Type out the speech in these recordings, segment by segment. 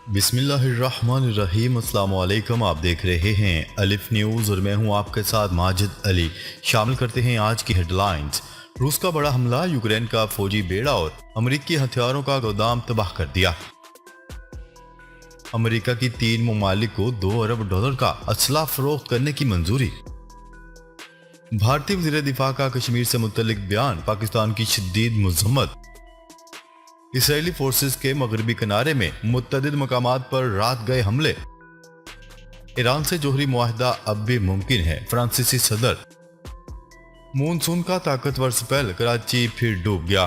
بسم اللہ الرحمن الرحیم۔ السلام علیکم، آپ دیکھ رہے ہیں الف نیوز اور میں ہوں آپ کے ساتھ ماجد علی۔ شامل کرتے ہیں آج کی ہیڈ لائنز۔ روس کا بڑا حملہ، یوکرین کا فوجی بیڑا اور امریکی ہتھیاروں کا گودام تباہ کر دیا۔ امریکہ کی 3 ممالک کو $2 ارب کا اسلحہ فروخت کرنے کی منظوری۔ بھارتی وزیر دفاع کا کشمیر سے متعلق بیان، پاکستان کی شدید مذمت۔ اسرائیلی فورسز کے مغربی کنارے میں متعدد مقامات پر رات گئے حملے۔ ایران سے جوہری معاہدہ اب بھی ممکن ہے، فرانسیسی صدر۔ مونسون کا طاقتور سپیل، کراچی پھر ڈوب گیا۔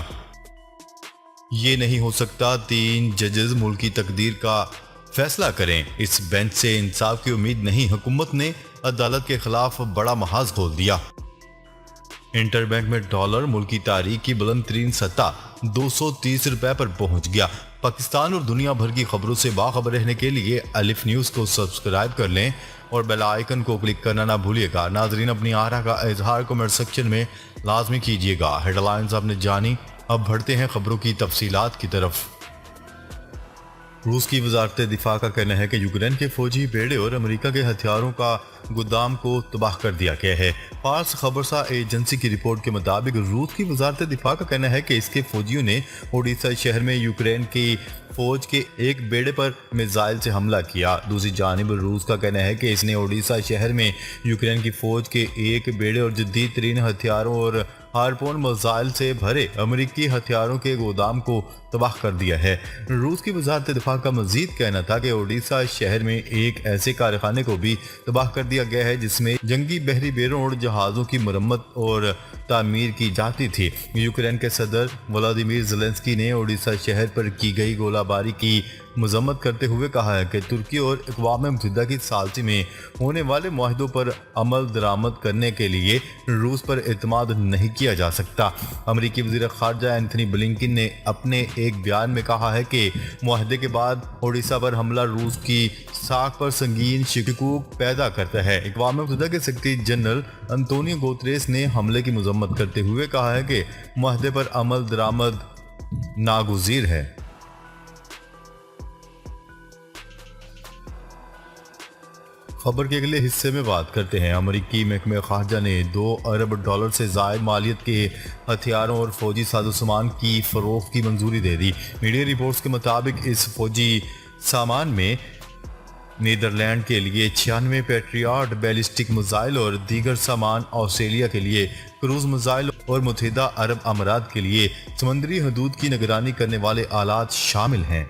یہ نہیں ہو سکتا، 3 ججز ملکی تقدیر کا فیصلہ کریں، اس بینچ سے انصاف کی امید نہیں۔ حکومت نے عدالت کے خلاف بڑا محاذ کھول دیا۔ انٹر بینک میں ڈالر ملکی تاریخ کی بلند ترین سطح $230 پر پہنچ گیا۔ پاکستان اور دنیا بھر کی خبروں سے باخبر رہنے کے لیے الف نیوز کو سبسکرائب کر لیں اور بیل آئیکن کو کلک کرنا نہ بھولیے گا۔ ناظرین، اپنی آراء کا اظہار کمنٹ سیکشن میں لازمی کیجیے گا۔ ہیڈ لائنز آپ نے جانی، اب بڑھتے ہیں خبروں کی تفصیلات کی طرف۔ روس کی وزارت دفاع کا کہنا ہے کہ یوکرین کے فوجی بیڑے اور امریکہ کے ہتھیاروں کا گودام کو تباہ کر دیا گیا ہے۔ فارس خبرسا ایجنسی کی رپورٹ کے مطابق روس کی وزارت دفاع کا کہنا ہے کہ اس کے فوجیوں نے اوڈیشہ شہر میں یوکرین کی فوج کے ایک بیڑے پر میزائل سے حملہ کیا۔ دوسری جانب روس کا کہنا ہے کہ اس نے اوڈیشہ شہر میں یوکرین کی فوج کے ایک بیڑے اور جدید ترین ہتھیاروں اور ہارپون میزائل سے بھرے امریکی ہتھیاروں کے گودام کو تباہ کر دیا ہے۔ روس کی وزارت دفاع کا مزید کہنا تھا کہ اوڈیشہ شہر میں ایک ایسے کارخانے کو بھی تباہ کر دیا گیا ہے جس میں جنگی بحری بیڑوں اور جہازوں کی مرمت اور تعمیر کی جاتی تھی۔ یوکرین کے صدر ولادیمیر زیلنسکی نے اوڈیشہ شہر پر کی گئی گولہ باری کی مذمت کرتے ہوئے کہا ہے کہ ترکی اور اقوام متحدہ کی ثالثی میں ہونے والے معاہدوں پر عمل درآمد کرنے کے لیے روس پر اعتماد نہیں کیا جا سکتا۔ امریکی وزیر خارجہ اینتھنی بلنکن نے اپنے ایک بیان میں کہا ہے کہ معاہدے کے بعد اوڈیشہ پر حملہ روس کی ساکھ پر سنگین شکوک پیدا کرتا ہے۔ اقوام متحدہ کے سیکرٹری جنرل انطونیو گوتریس نے حملے کی مذمت کرتے ہوئے کہا ہے کہ معاہدے پر عمل درآمد ناگزیر ہے۔ خبر کے اگلے حصے میں بات کرتے ہیں۔ امریکی محکمہ خارجہ نے $2 ارب سے زائد مالیت کے ہتھیاروں اور فوجی سازوسامان کی فروخت کی منظوری دے دی۔ میڈیا رپورٹس کے مطابق اس فوجی سامان میں نیدرلینڈ کے لیے 96 پیٹریاٹ بیلسٹک میزائل اور دیگر سامان، آسٹریلیا کے لیے کروز میزائل اور متحدہ عرب امارات کے لیے سمندری حدود کی نگرانی کرنے والے آلات شامل ہیں۔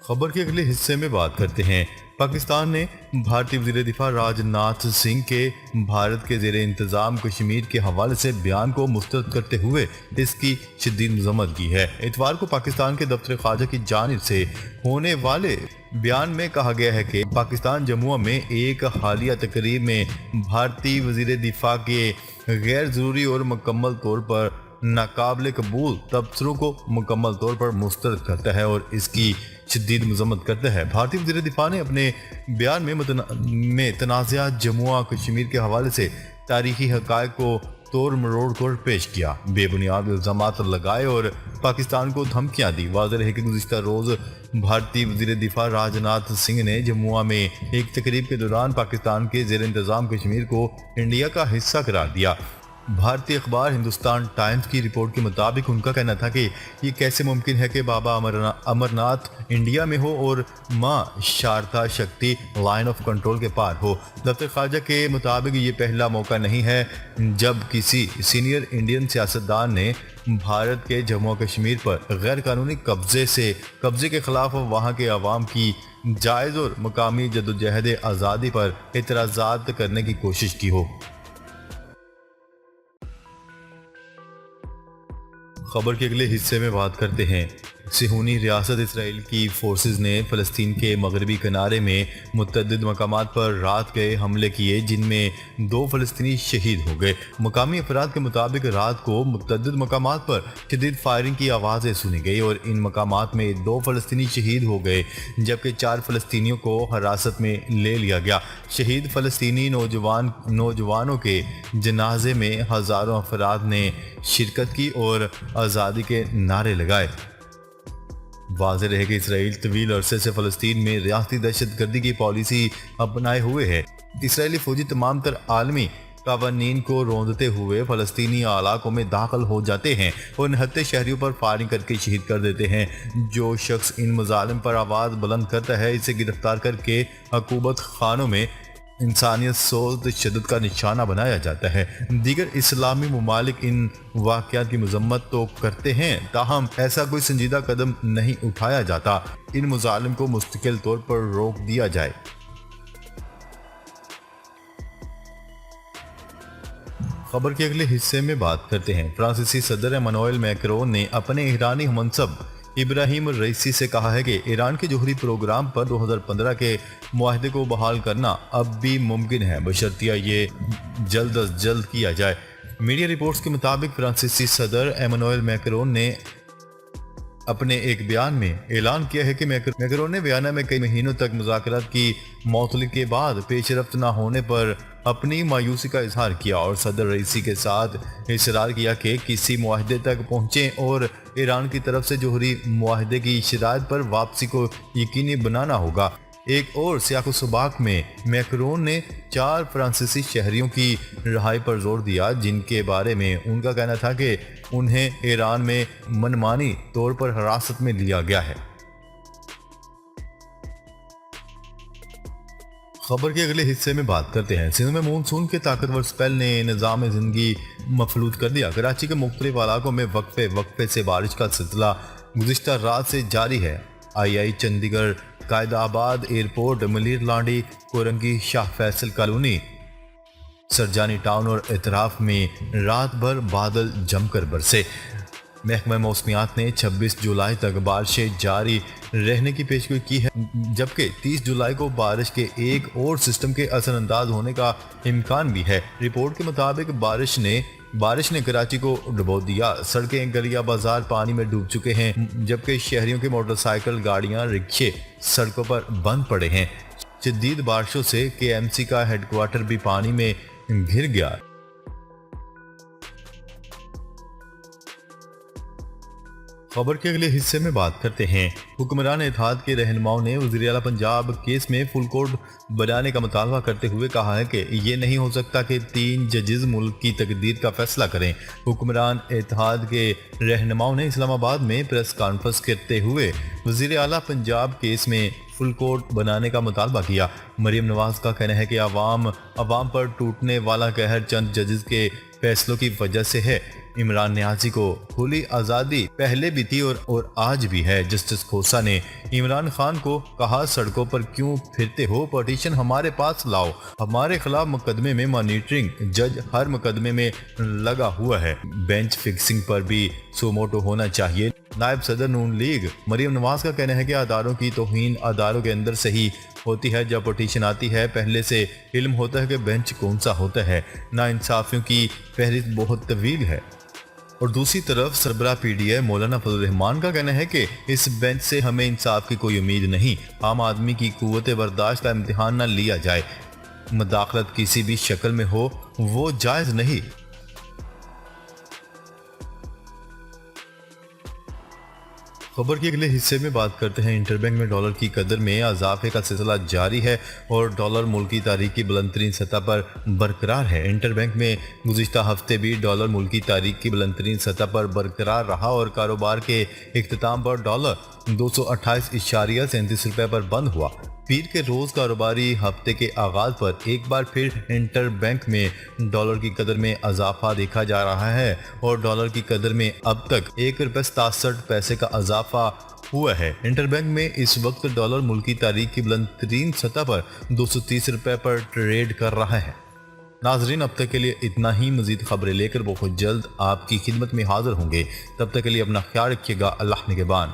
خبر کے اگلے حصے میں بات کرتے ہیں۔ پاکستان نے بھارتی وزیر دفاع راج ناتھ سنگھ کے بھارت کے زیر انتظام کشمیر کے حوالے سے بیان کو مسترد کرتے ہوئے اس کی شدید مذمت کی ہے۔ اتوار کو پاکستان کے دفتر خارجہ کی جانب سے ہونے والے بیان میں کہا گیا ہے کہ پاکستان جموں میں ایک حالیہ تقریب میں بھارتی وزیر دفاع کے غیر ضروری اور مکمل طور پر ناقابل قبول تبصروں کو مکمل طور پر مسترد کرتا ہے اور اس کی شدید مذمت کرتا ہے۔ بھارتی وزیر دفاع نے اپنے بیان میں تنازعہ جموں و کشمیر کے حوالے سے تاریخی حقائق کو توڑ مروڑ کر پیش کیا، بے بنیاد الزامات لگائے اور پاکستان کو دھمکیاں دی۔ واضح رہے کہ گزشتہ روز بھارتی وزیر دفاع راج ناتھ سنگھ نے جموں میں ایک تقریب کے دوران پاکستان کے زیر انتظام کشمیر کو انڈیا کا حصہ قرار دیا۔ بھارتی اخبار ہندوستان ٹائمز کی رپورٹ کے مطابق ان کا کہنا تھا کہ یہ کیسے ممکن ہے کہ بابا امرناتھ انڈیا میں ہو اور ماں Sharda Shakti line of control کے پار ہو۔ دفتر خارجہ کے مطابق یہ پہلا موقع نہیں ہے جب کسی سینئر انڈین سیاستدان نے بھارت کے جموں و کشمیر پر غیر قانونی قبضے کے خلاف وہاں کے عوام کی جائز اور مقامی جدوجہد آزادی پر اعتراضات کرنے کی کوشش کی ہو۔ خبر کے اگلے حصے میں بات کرتے ہیں۔ صہیونی ریاست اسرائیل کی فورسز نے فلسطین کے مغربی کنارے میں متعدد مقامات پر رات گئے حملے کیے جن میں 2 فلسطینی شہید ہو گئے۔ مقامی افراد کے مطابق رات کو متعدد مقامات پر شدید فائرنگ کی آوازیں سنی گئی اور ان مقامات میں 2 فلسطینی شہید ہو گئے جبکہ 4 فلسطینیوں کو حراست میں لے لیا گیا۔ شہید فلسطینی نوجوانوں کے جنازے میں ہزاروں افراد نے شرکت کی اور آزادی کے نعرے لگائے۔ واضح رہے کہ اسرائیل طویل عرصے سے فلسطین میں ریاستی دہشت گردی کی پالیسی اپنائے ہوئے ہے۔ اسرائیلی فوجی تمام تر عالمی قوانین کو روندتے ہوئے فلسطینی علاقوں میں داخل ہو جاتے ہیں اور نہتے شہریوں پر فائرنگ کر کے شہید کر دیتے ہیں۔ جو شخص ان مظالم پر آواز بلند کرتا ہے اسے گرفتار کر کے عقوبت خانوں میں انسانیت سوز تشدد کا نشانہ بنایا جاتا ہے۔ دیگر اسلامی ممالک ان واقعات کی مذمت تو کرتے ہیں تاہم ایسا کوئی سنجیدہ قدم نہیں اٹھایا جاتا ان مظالم کو مستقل طور پر روک دیا جائے۔ خبر کے اگلے حصے میں بات کرتے ہیں۔ فرانسیسی صدر ایمانوئل میکرون نے اپنے ایرانی منصب ابراہیم الرئیسی سے کہا ہے کہ ایران کے جوہری پروگرام پر 2015 کے معاہدے کو بحال کرنا اب بھی ممکن ہے بشرطیہ یہ جلد از جلد کیا جائے۔ میڈیا رپورٹس کے مطابق فرانسیسی صدر ایمانوئل میکرون نے اپنے ایک بیان میں اعلان کیا ہے کہ میکرون نے ویانا میں کئی مہینوں تک مذاکرات کی معطلی کے بعد پیش رفت نہ ہونے پر اپنی مایوسی کا اظہار کیا اور صدر رئیسی کے ساتھ اصرار کیا کہ کسی معاہدے تک پہنچیں اور ایران کی طرف سے جوہری معاہدے کی شرائط پر واپسی کو یقینی بنانا ہوگا۔ ایک اور سیاق و سباق میں میکرون نے 4 فرانسیسی شہریوں کی رہائی پر زور دیا جن کے بارے میں ان کا کہنا تھا کہ انہیں ایران میں منمانی طور پر حراست میں لیا گیا ہے۔ خبر کے اگلے حصے میں بات کرتے ہیں۔ سندھ میں مونسون کے طاقتور سپیل نے نظام زندگی مفلوج کر دیا۔ کراچی کے مختلف علاقوں میں وقفے سے بارش کا سلسلہ گزشتہ رات سے جاری ہے۔ آئی چندی گڑھ، قائد آباد ایئرپورٹ، ملیر لانڈی، کورنگی، شاہ فیصل کالونی، سرجانی ٹاؤن اور اطراف میں رات بھر بادل جم کر برسے۔ محکمہ موسمیات نے 26 جولائی تک بارشیں جاری رہنے کی پیشگوئی کی ہے جبکہ 30 جولائی کو بارش کے ایک اور سسٹم کے اثر انداز ہونے کا امکان بھی ہے۔ رپورٹ کے مطابق بارش نے کراچی کو ڈبو دیا۔ سڑکیں، گلیاں، بازار پانی میں ڈوب چکے ہیں جبکہ شہریوں کے موٹر سائیکل، گاڑیاں، رکشے سڑکوں پر بند پڑے ہیں۔ شدید بارشوں سے KMC کا ہیڈ کوارٹر بھی پانی میں گھر گیا۔ خبر کے اگلے حصے میں بات کرتے ہیں۔ حکمران اتحاد کے رہنماؤں نے وزیر اعلیٰ پنجاب کیس میں فل کورٹ بنانے کا مطالبہ کرتے ہوئے کہا ہے کہ یہ نہیں ہو سکتا کہ 3 ججز ملک کی تقدیر کا فیصلہ کریں۔ حکمران اتحاد کے رہنماؤں نے اسلام آباد میں پریس کانفرنس کرتے ہوئے وزیر اعلیٰ پنجاب کیس میں فل کورٹ بنانے کا مطالبہ کیا۔ مریم نواز کا کہنا ہے کہ عوام پر ٹوٹنے والا قہر چند ججز کے فیصلوں کی وجہ سے ہے۔ عمران نیازی کو کھلی آزادی پہلے بھی تھی اور آج بھی ہے۔ جسٹس کھوسا نے عمران خان کو کہا سڑکوں پر کیوں پھرتے ہو، پٹیشن ہمارے پاس لاؤ، ہمارے خلاف مقدمے میں مانیٹرنگ جج ہر مقدمے میں لگا ہوا ہے، بینچ فکسنگ پر بھی سو موٹو ہونا چاہیے۔ نائب صدر نون لیگ مریم نواز کا کہنا ہے کہ اداروں کی توہین اداروں کے اندر سے ہی ہوتی ہے۔ جب پٹیشن آتی ہے پہلے سے علم ہوتا ہے کہ بینچ کون سا ہوتا ہے۔ ناانصافیوں کی فہرست بہت طویل ہے۔ اور دوسری طرف سربراہ PDI مولانا فضل الرحمان کا کہنا ہے کہ اس بینچ سے ہمیں انصاف کی کوئی امید نہیں۔ عام آدمی کی قوت برداشت کا امتحان نہ لیا جائے، مداخلت کسی بھی شکل میں ہو وہ جائز نہیں۔ خبر کے اگلے حصے میں بات کرتے ہیں۔ انٹر بینک میں ڈالر کی قدر میں اضافے کا سلسلہ جاری ہے اور ڈالر ملکی تاریخ کی بلند ترین سطح پر برقرار ہے۔ انٹر بینک میں گزشتہ ہفتے بھی ڈالر ملکی تاریخ کی بلند ترین سطح پر برقرار رہا اور کاروبار کے اختتام پر ڈالر 228.37 روپے پر بند ہوا۔ پیر کے روز کاروباری ہفتے کے آغاز پر ایک بار پھر انٹر بینک میں ڈالر کی قدر میں اضافہ دیکھا جا رہا ہے اور ڈالر کی قدر میں اب تک 1.67 روپے کا اضافہ ہوا ہے۔ انٹر بینک میں اس وقت ڈالر ملکی تاریخ کی بلند ترین سطح پر 230 روپے پر ٹریڈ کر رہا ہے۔ ناظرین اب تک کے لیے اتنا ہی۔ مزید خبریں لے کر بہت جلد آپ کی خدمت میں حاضر ہوں گے۔ تب تک کے لیے اپنا خیال رکھیے گا۔ اللہ نگہبان۔